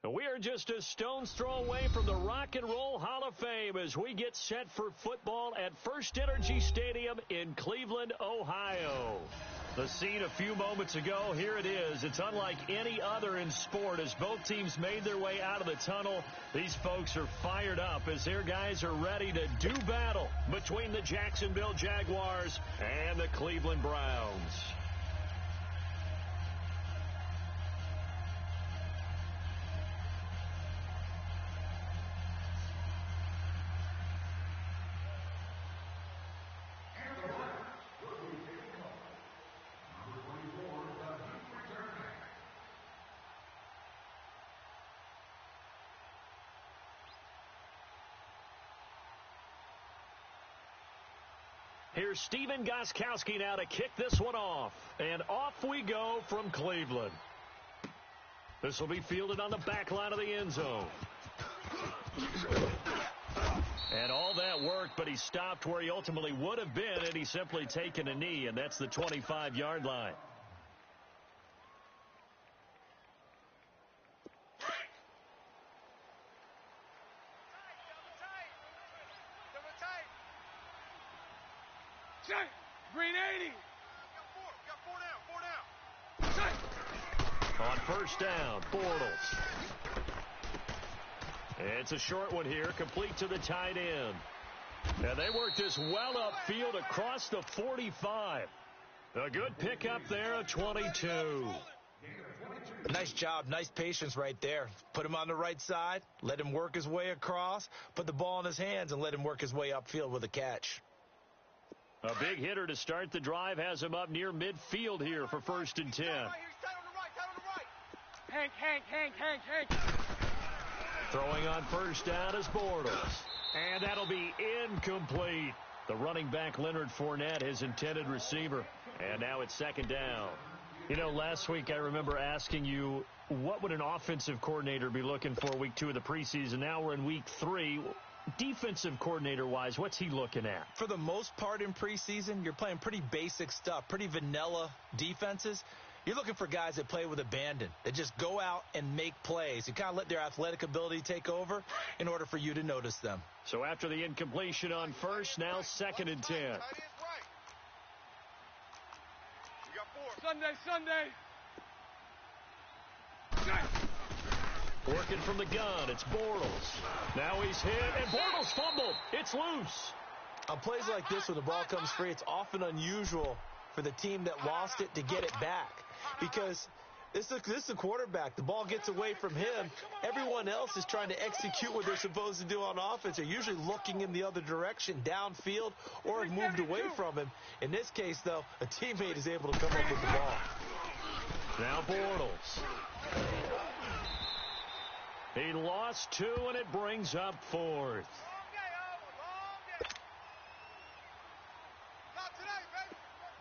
We are just a stone's throw away from the Rock and Roll Hall of Fame as we get set for football at First Energy Stadium in Cleveland, Ohio. The scene a few moments ago, here it is. It's unlike any other in sport as both teams made their way out of the tunnel. These folks are fired up as their guys are ready to do battle between the Jacksonville Jaguars and the Cleveland Browns. Here's Steven Gostkowski now to kick this one off. And off we go from Cleveland. This will be fielded on the back line of the end zone. And all that worked, but he stopped where he ultimately would have been had he simply taken a knee, and that's the 25-yard line. Green 80. Got four down. On first down, Bortles. It's a short one here, complete to the tight end. And they worked this well upfield across the 45. A good pickup there at 22. Nice job, nice patience right there. Put him on the right side, let him work his way across, put the ball in his hands, and let him work his way upfield with a catch. A big hitter to start the drive has him up near midfield here for 1st and 10. Hank. Throwing on first down is Bortles. And that'll be incomplete. The running back Leonard Fournette, his intended receiver. And now it's 2nd down. You know, last week I remember asking you, what would an offensive coordinator be looking for week 2 of the preseason? Now we're in week 3. Defensive coordinator-wise, what's he looking at? For the most part in preseason, you're playing pretty basic stuff, pretty vanilla defenses. You're looking for guys that play with abandon, that just go out and make plays. You kind of let their athletic ability take over in order for you to notice them. So after the incompletion on first, now 2nd and 10. You got 4. Sunday. Working from the gun, it's Bortles. Now he's hit, and Bortles fumbled. It's loose. On plays like this, when the ball comes free, it's often unusual for the team that lost it to get it back. Because this is a quarterback. The ball gets away from him. Everyone else is trying to execute what they're supposed to do on offense. They're usually looking in the other direction, downfield, or have moved away from him. In this case, though, a teammate is able to come up with the ball. Now Bortles. He lost 2, and it brings up 4th.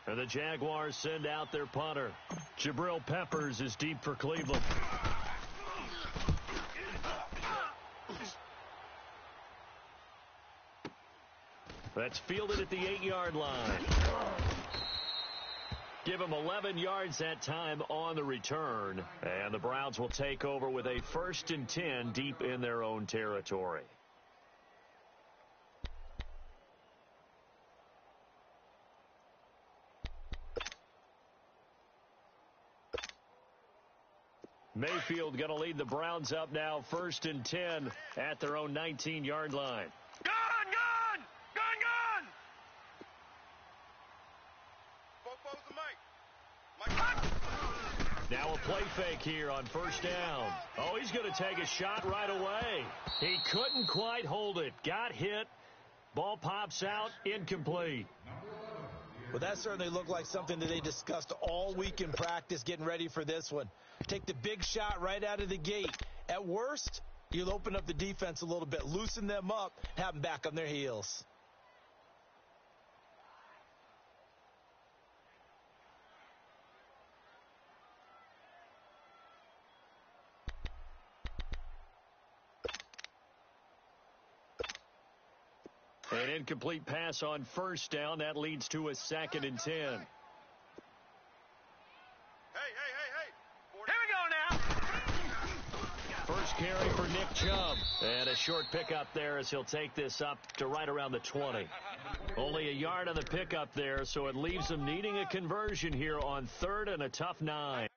And the Jaguars send out their punter. Jabril Peppers is deep for Cleveland. That's fielded at the 8-yard line. Give him 11 yards that time on the return. And the Browns will take over with a 1st and 10 deep in their own territory. Mayfield going to lead the Browns up now 1st and 10 at their own 19-yard line. Gun! Now a play fake here on first down. Oh, he's going to take a shot right away. He couldn't quite hold it. Got hit. Ball pops out. Incomplete. Well, that certainly looked like something that they discussed all week in practice getting ready for this one. Take the big shot right out of the gate. At worst, you'll open up the defense a little bit, loosen them up, have them back on their heels. An incomplete pass on first down. That leads to a 2nd and 10. Hey. Here we go now. And a short pickup there as he'll take this up to right around the 20. Only a yard on the pickup there, so it leaves him needing a conversion here on third and a tough 9.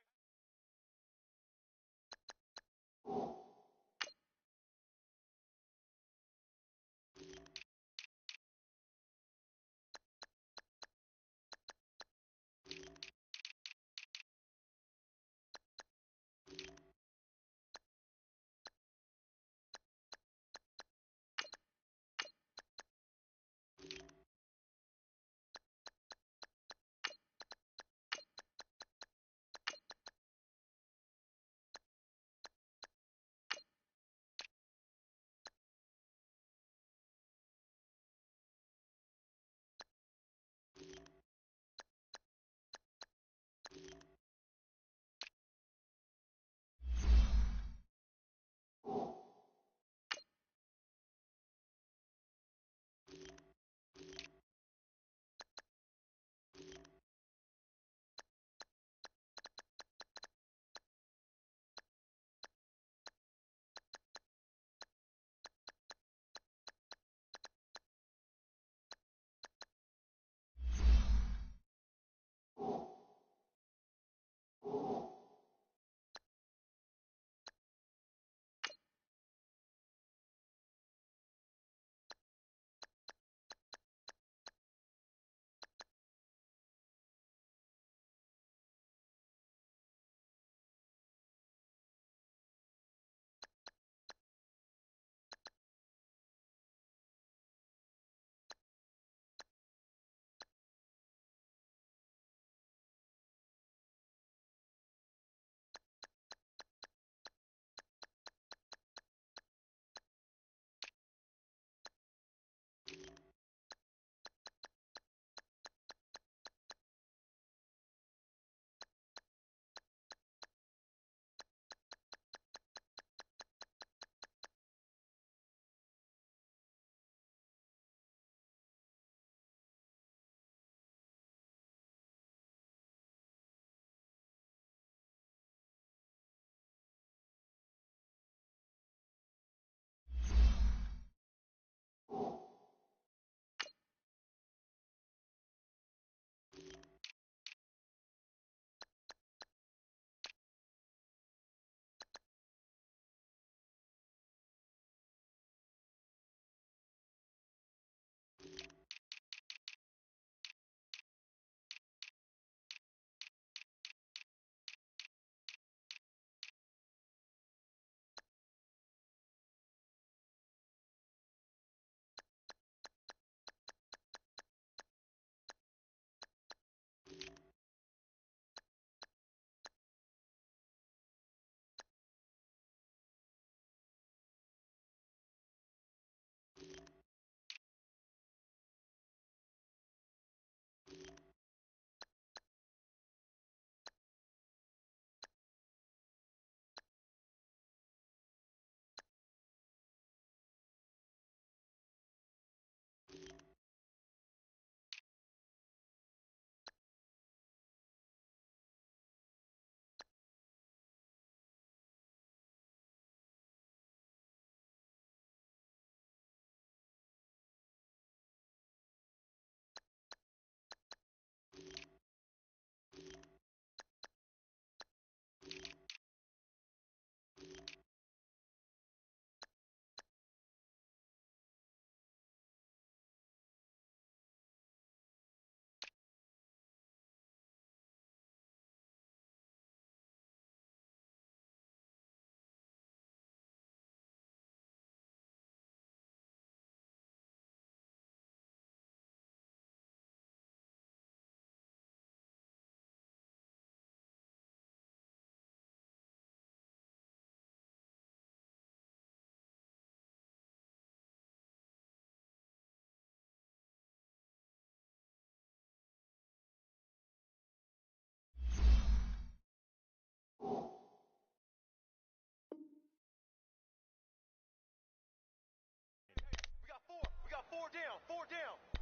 Four down.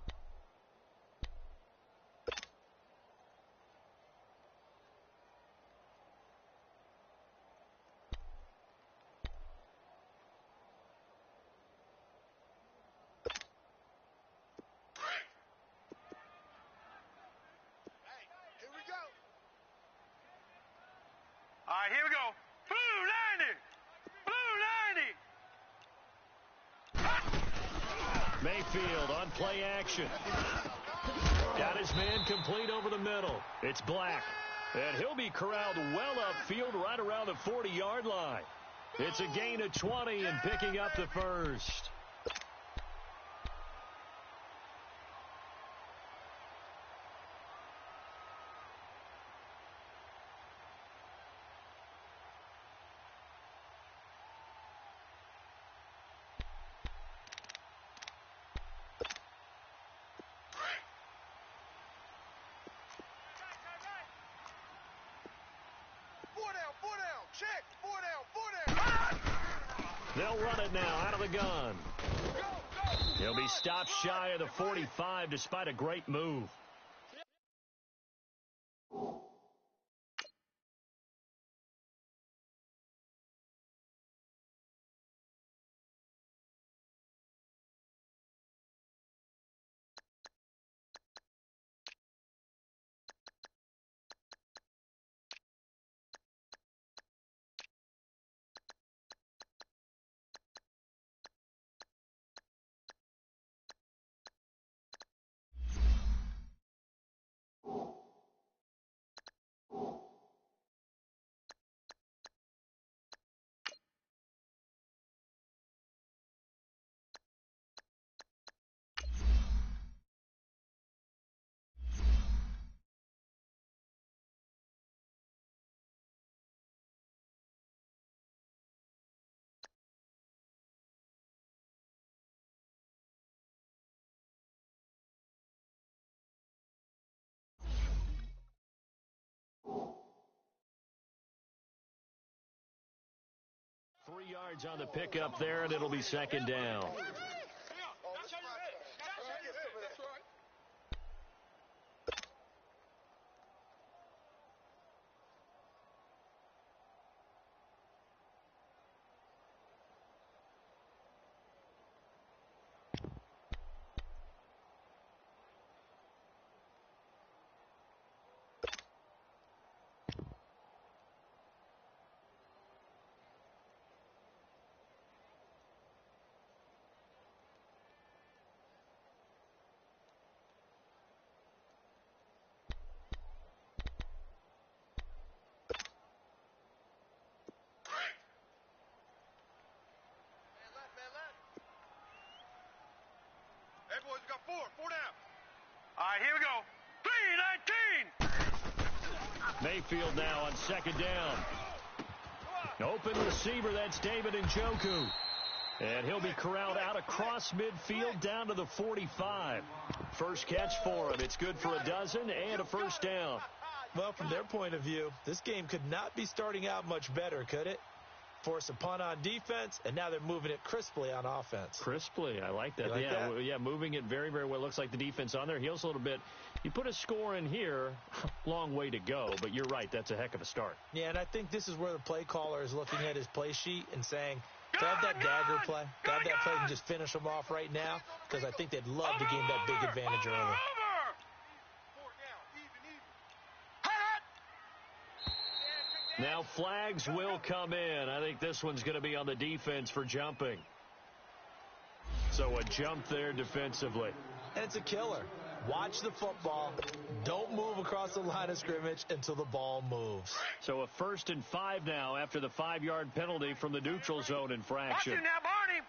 go. Blue 90. Blue 90. Mayfield on play action. Got his man complete over the middle. It's Black. And he'll be corralled well upfield right around the 40-yard line. It's a gain of 20 and picking up the first. Check. 4 down. They'll run it now out of the gun. He'll be stopped shy of the 45 despite a great move. Three yards on the pickup there, and it'll be second down. Hey, boys, we got 4 down. All right, here we go. 3-19. Mayfield now on second down. Open receiver, that's David Njoku. And he'll be corralled out across midfield down to the 45. First catch for him. It's good for a dozen and a first down. Well, from their point of view, this game could not be starting out much better, could it? Force a punt on defense, and now they're moving it crisply on offense. Crisply, I like that. Like yeah, that? Yeah, moving it very, very well. Looks like the defense on their heels a little bit. You put a score in here, long way to go, but you're right, that's a heck of a start. Yeah, and I think this is where the play caller is looking at his play sheet and saying, to have that dagger play, to have that play and just finish them off right now, because I think they'd love to gain that big advantage early. Now flags will come in. I think this one's going to be on the defense for jumping. So a jump there defensively. And it's a killer. Watch the football. Don't move across the line of scrimmage until the ball moves. So a 1st and 5 now after the 5-yard penalty from the neutral zone infraction. Watch it now, Barney.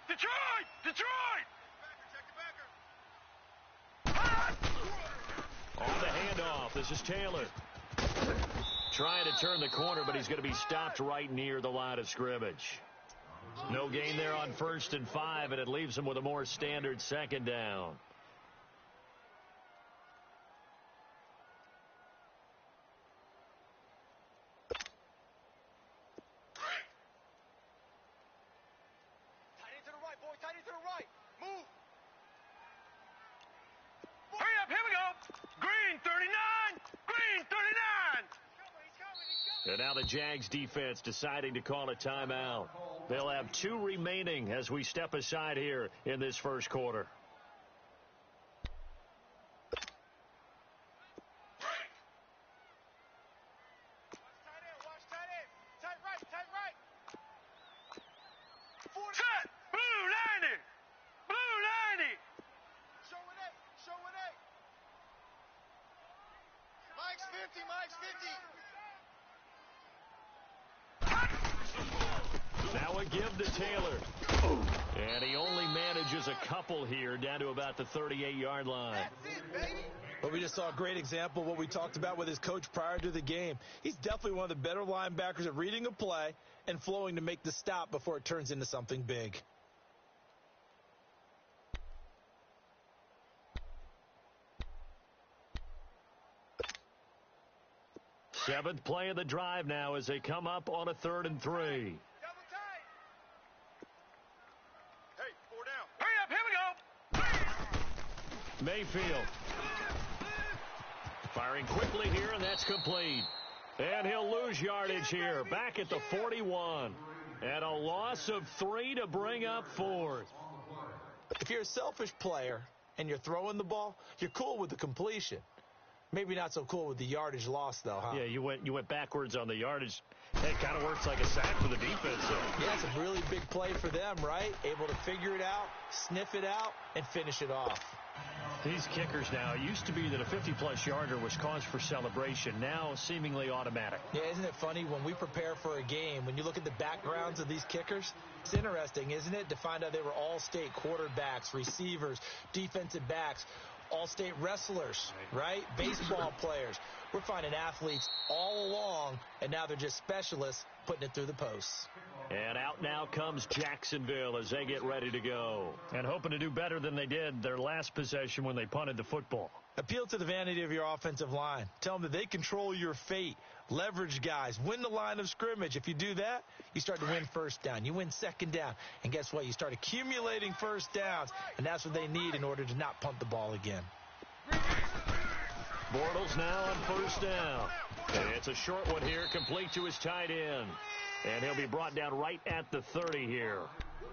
Detroit. On the handoff, this is Taylor. Trying to turn the corner, but he's going to be stopped right near the line of scrimmage. No gain there on 1st and 5, and it leaves him with a more standard second down. Tight end to the right, boy. Tight end to the right. Move. Hurry up. Here we go. Green 39. Green 39. And now the Jags defense deciding to call a timeout. They'll have 2 remaining as we step aside here in this first quarter. Set. Blue 90. Blue 90. Show it 8. Mike's 50. Now a give to Taylor. And he only manages a couple here down to about the 38-yard line. That's it, baby. But we just saw a great example of what we talked about with his coach prior to the game. He's definitely one of the better linebackers at reading a play and flowing to make the stop before it turns into something big. Seventh play of the drive now as they come up on a 3rd and 3. Double tight. Hey, 4 down. Hurry up. Here we go. Mayfield firing quickly here, and that's complete. And he'll lose yardage here, back at the 41. And a loss of 3 to bring up 4th. If you're a selfish player and you're throwing the ball, you're cool with the completion. Maybe not so cool with the yardage loss, though, huh? Yeah, you went backwards on the yardage. It kind of works like a sack for the defense. Yeah, it's a really big play for them, right? Able to figure it out, sniff it out, and finish it off. These kickers now, it used to be that a 50-plus yarder was cause for celebration. Now seemingly automatic. Yeah, isn't it funny when we prepare for a game, when you look at the backgrounds of these kickers, it's interesting, isn't it, to find out they were all-state quarterbacks, receivers, defensive backs, all-state wrestlers, right? Baseball players. We're finding athletes all along, and now they're just specialists putting it through the posts. And out now comes Jacksonville as they get ready to go. And hoping to do better than they did their last possession when they punted the football. Appeal to the vanity of your offensive line. Tell them that they control your fate. Leverage guys. Win the line of scrimmage. If you do that, you start to win first down. You win second down. And guess what? You start accumulating first downs. And that's what they need in order to not punt the ball again. Bortles now on first down. And it's a short one here, complete to his tight end. And he'll be brought down right at the 30 here.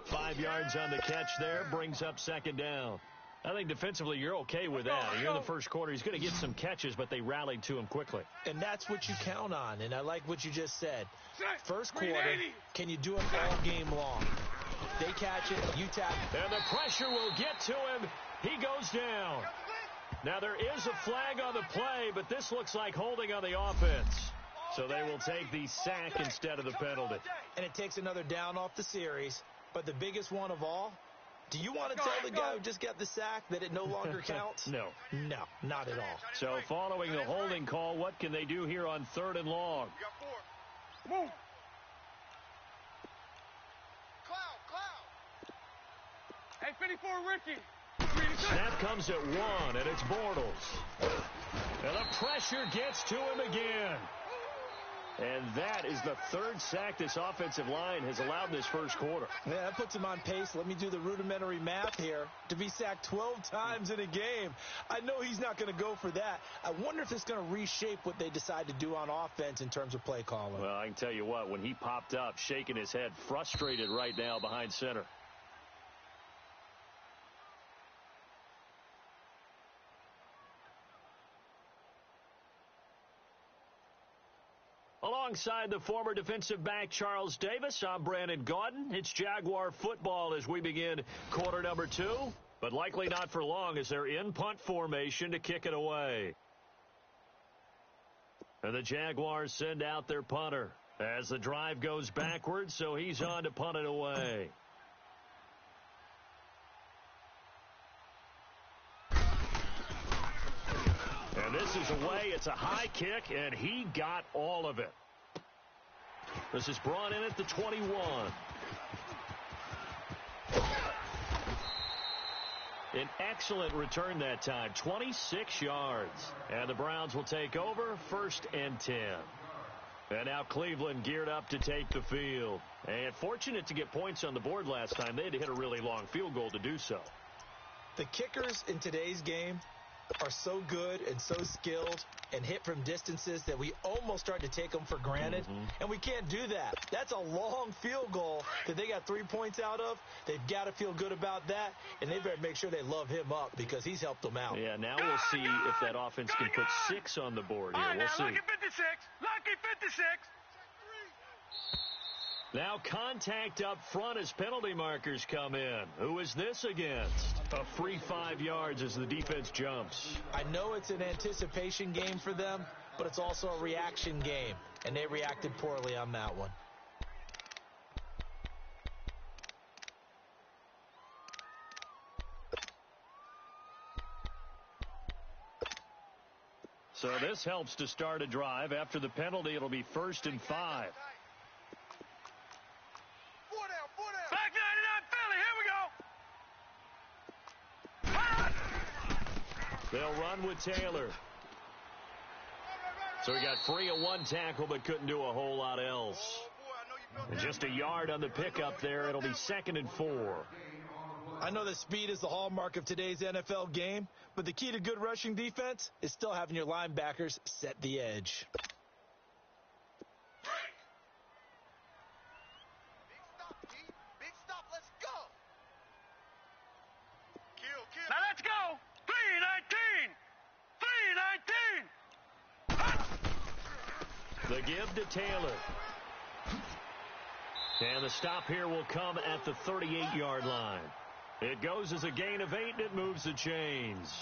5 yards on the catch there, brings up second down. I think defensively you're okay with that. You're in the first quarter. He's going to get some catches, but they rallied to him quickly. And that's what you count on, and I like what you just said. First quarter, can you do it all game long? They catch it, you tap. And the pressure will get to him. He goes down. Now there is a flag on the play, but this looks like holding on the offense. So they will take the sack instead of the penalty. And it takes another down off the series. But the biggest one of all, do you want to tell the guy who just got the sack that it no longer counts? No. No, not at all. So following the holding call, what can they do here on 3rd and long? You got 4. Move. Cloud. Hey, 54, Ricky. Snap comes at 1, and it's Bortles. And the pressure gets to him again. And that is the 3rd sack this offensive line has allowed in this first quarter. Yeah, that puts him on pace. Let me do the rudimentary math here. To be sacked 12 times in a game. I know he's not going to go for that. I wonder if it's going to reshape what they decide to do on offense in terms of play calling. Well, I can tell you what, when he popped up, shaking his head, frustrated right now behind center. Alongside the former defensive back Charles Davis, I'm Brandon Gaudin. It's Jaguar football as we begin quarter number 2, but likely not for long as they're in punt formation to kick it away. And the Jaguars send out their punter as the drive goes backwards, so he's on to punt it away. And this is away. It's a high kick, and he got all of it. This is brought in at the 21. An excellent return that time, 26 yards. And the Browns will take over, 1st and 10. And now Cleveland geared up to take the field. And fortunate to get points on the board last time. They had to hit a really long field goal to do so. The kickers in today's game are so good and so skilled and hit from distances that we almost start to take them for granted. And we can't do that. That's a long field goal that they got 3 points out of. They've got to feel good about that, and they better make sure they love him up because he's helped them out. Yeah, now we'll see if that offense can put 6 on the board here. We'll see. Lucky 56. Lucky 56. Now contact up front as penalty markers come in. Who is this against? A free 5 yards as the defense jumps. I know it's an anticipation game for them, but it's also a reaction game, and they reacted poorly on that one. So this helps to start a drive. After the penalty, it'll be 1st and 5. 4 down, 4 down. Back 99 Philly, here we go. They'll run with Taylor. So he got free of one tackle but couldn't do a whole lot else. Oh, boy, I know you felt And that. just a yard on the pickup there. It'll be 2nd and 4. I know that speed is the hallmark of today's NFL game, but the key to good rushing defense is still having your linebackers set the edge. Big stop, G. Big stop. Let's go. Kill. Now let's go. 3-19. 3-19. The give to Taylor. And the stop here will come at the 38-yard line. It goes as a gain of 8, and it moves the chains.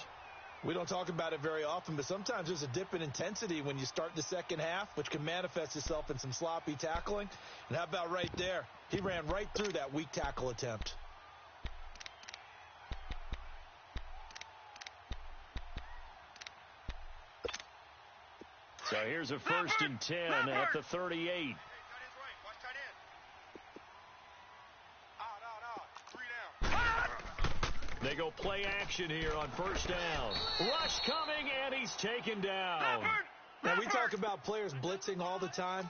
We don't talk about it very often, but sometimes there's a dip in intensity when you start the second half, which can manifest itself in some sloppy tackling. And how about right there? He ran right through that weak tackle attempt. So here's a 1st and 10 at the 38. Tight end's right. Watch tight end. Out. 3 down. They go play action here on 1st down. Rush coming, and he's taken down. Now, we talk about players blitzing all the time.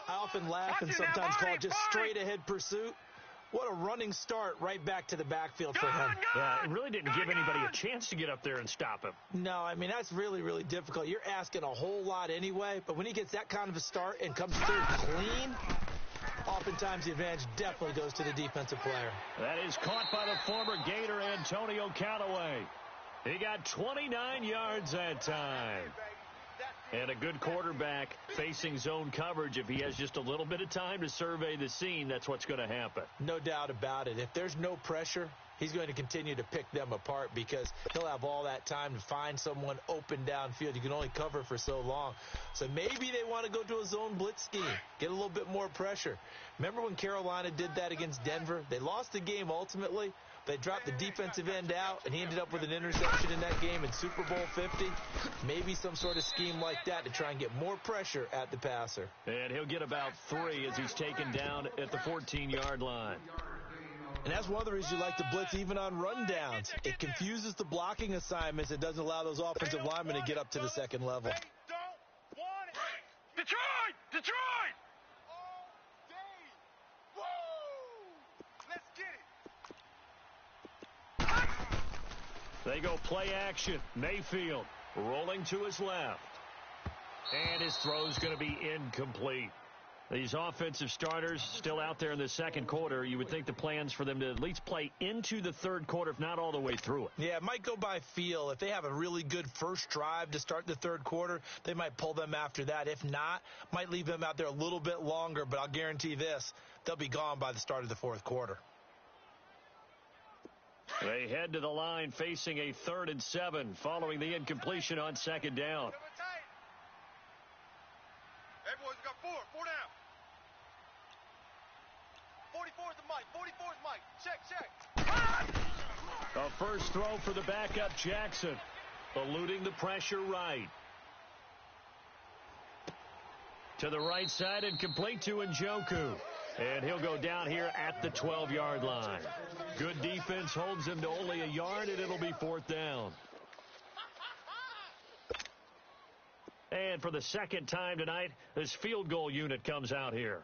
I often laugh and sometimes call it just straight ahead pursuit. What a running start right back to the backfield for him. It really didn't give anybody a chance to get up there and stop him. No, I mean, that's really, really difficult. You're asking a whole lot anyway, but when he gets that kind of a start and comes through clean, oftentimes the advantage definitely goes to the defensive player. That is caught by the former Gator Antonio Callaway. He got 29 yards that time. And a good quarterback facing zone coverage. If he has just a little bit of time to survey the scene, that's what's going to happen. No doubt about it. If there's no pressure, he's going to continue to pick them apart because he'll have all that time to find someone open downfield. You can only cover for so long. So maybe they want to go to a zone blitz scheme, get a little bit more pressure. Remember when Carolina did that against Denver? They lost the game ultimately. They dropped the defensive end out, and he ended up with an interception in that game in Super Bowl 50. Maybe some sort of scheme like that to try and get more pressure at the passer. And he'll get about 3 as he's taken down at the 14-yard line. And that's one of the reasons you like to blitz even on rundowns. It confuses the blocking assignments. It doesn't allow those offensive linemen to get up to the second level. They don't want it. Detroit! Detroit! All day. Woo! Let's get it. They go play action. Mayfield rolling to his left. And his throw's going to be incomplete. These offensive starters still out there in the second quarter. You would think the plans for them to at least play into the third quarter, if not all the way through it. Yeah, it might go by feel. If they have a really good first drive to start the third quarter, they might pull them after that. If not, might leave them out there a little bit longer, but I'll guarantee this, they'll be gone by the start of the fourth quarter. They head to the line facing a 3rd and 7 following the incompletion on second down. Cover tight. Hey, boys, we got 4 down. 44 is the mic. 44 is Mike. Check. A first throw for the backup Jackson, eluding the pressure right. To the right side and complete to Njoku. And he'll go down here at the 12-yard line. Good defense holds him to only a yard, and it'll be 4th down. And for the second time tonight, this field goal unit comes out here.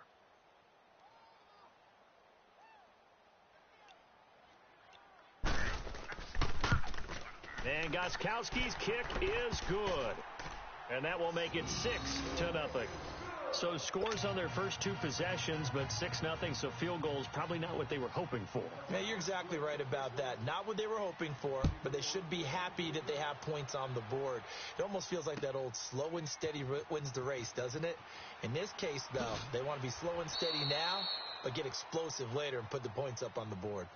And Gostkowski's kick is good. And that will make it 6-0. So scores on their first two possessions, but 6-0, so field goals probably not what they were hoping for. Yeah, you're exactly right about that. Not what they were hoping for, but they should be happy that they have points on the board. It almost feels like that old slow and steady wins the race, doesn't it? In this case, though, they want to be slow and steady now, but get explosive later and put the points up on the board.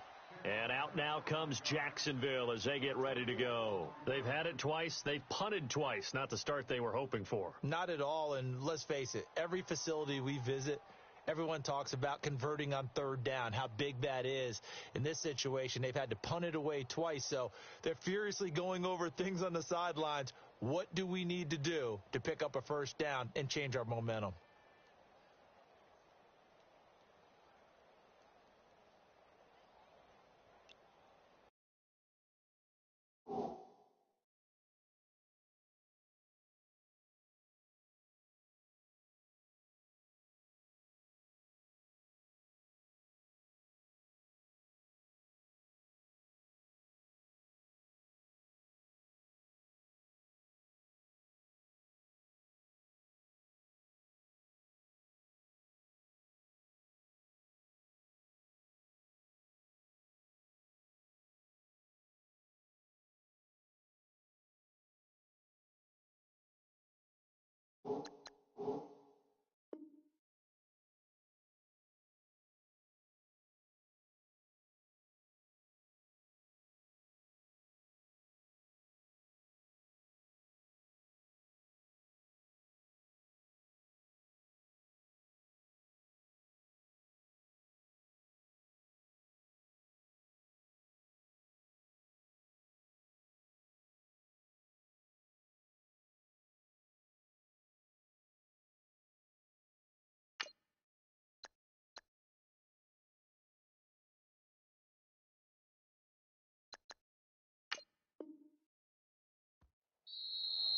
And out now comes Jacksonville as they get ready to go. They've had it twice. They've punted twice. Not the start they were hoping for. Not at all, and let's face it, every facility we visit, everyone talks about converting on third down, how big that is. In this situation, they've had to punt it away twice, so they're furiously going over things on the sidelines. What do we need to do to pick up a first down and change our momentum?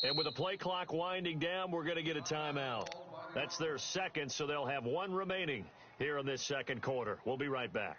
And with the play clock winding down, we're going to get a timeout. That's their second, so they'll have one remaining here in this second quarter. We'll be right back.